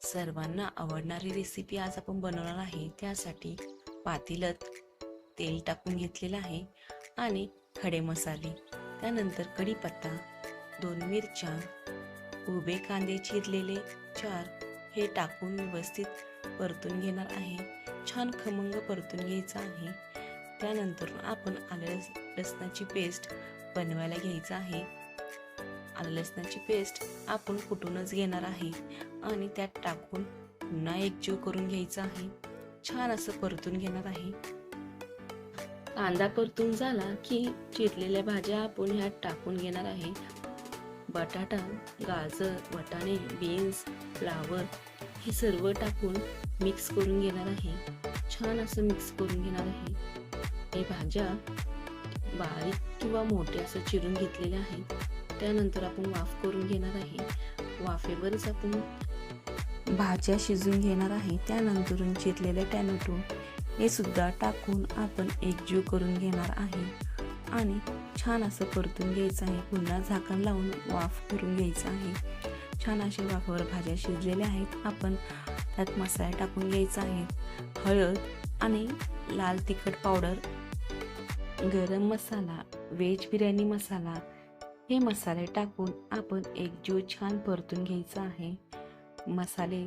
सर्वांना आवडणारी रेसिपी आज आपण बनवणार आहे। त्यासाठी पातेल्यात तेल टाकून घेतलेलं आहे आणि खडे मसाले, त्यानंतर कढीपत्ता, 2 मिरच्या, उभे कांदे चिरलेले 4 हे टाकून व्यवस्थित परतून घेणार आहे। छान खमंग परतून घ्यायचं आहे। त्यानंतर आपण आलं लसणाची पेस्ट बनवायला घ्यायचं आहे। आलं लसणाची पेस्ट आपण कुटूनच घेणार आहे आणि त्यात टाकून पुन्हा एकजीव करून घ्यायचा आहे। छान असं परतून घेणार आहे। कांदा परतून झाला की चिरलेल्या भाज्या आपण ह्यात टाकून घेणार आहे। बटाटा, गाजर, वाटाणे, बीन्स, फ्लावर हे सर्व टाकून मिक्स करून घेणार आहे। छान असं मिक्स करून घेणार आहे। हे भाज्या बारीक किंवा मोठे असं चिरून घेतलेले आहेत। त्यानंतर आपण वाफ करून घेणार आहे। वाफेवरच आपण भाज्या शिजून घेणार आहे। त्यानंतर चिरलेले टोमॅटो हे सुद्धा टाकून आपण एकजीव करून घेणार आहे आणि छान असं परतून घ्यायचं आहे। पुन्हा झाकण लावून वाफ करून घ्यायचं आहे। छान अशा वाफेवर भाज्या शिजलेल्या आहेत। आपण त्यात मसाला टाकून घ्यायचा आहे। हळद आणि लाल तिखट पावडर, गरम मसाला, व्हेज बिर्याणी मसाला हे मसाले टाकून आपण एकजीव छान परतून घ्यायचा आहे। मसाले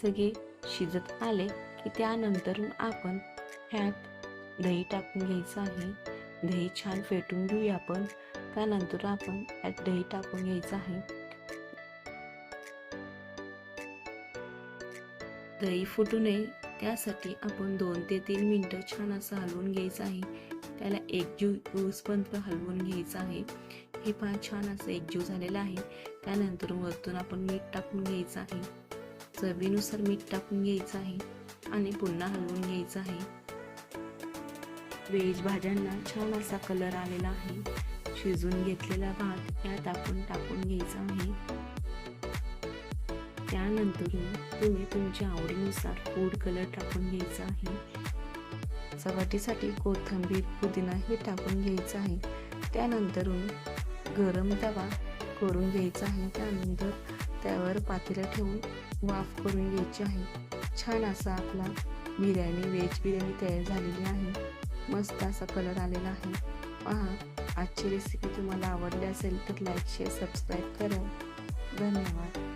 सगळे शिजत आले की त्यानंतर आपण ह्यात दही टाकून घ्यायचं आहे। दही छान फेटून घेऊया आपण। त्यानंतर आपण ह्यात दही टाकून घ्यायचं आहे। दही फुटू नये त्यासाठी आपण 2 ते 3 मिनिटं छान असं हलवून घ्यायचं आहे। त्याला एकजीव होईपर्यंत हलवून घ्यायचं आहे। हे पहा छान असं एकजीव झालेलं आहे। त्यानंतर वरतून आपण मीठ टाकून घ्यायचं आहे। चवीनुसार मीठ टाकून घ्यायचं आहे आणि पुन्हा हलवून घ्यायचं आहे। व्हेज भाज्यांना छान असा कलर आलेला आहे। शिजून घेतलेला भात यात आपण टाकून घ्यायचा आहे। त्यानंतर तुम्ही तुमच्या आवडीनुसार फूड कलर टाकून घ्यायचा आहे। चवटीसाठी कोथिंबीर, पुदिना हे टाकून घ्यायचं आहे। त्यानंतर गरम तवा करून घ्यायचा आहे। त्यानंतर त्यावर पातेलं ठेवून वाफ करून घ्यायची आहे। छान असा आपला बिर्याणी, व्हेज बिर्याणी तयार झालेली आहे। मस्त असा कलर आलेला आहे। पहा, आजची रेसिपी तुम्हाला आवडली असेल तर लाईक, शेअर, सबस्क्राईब करा। धन्यवाद।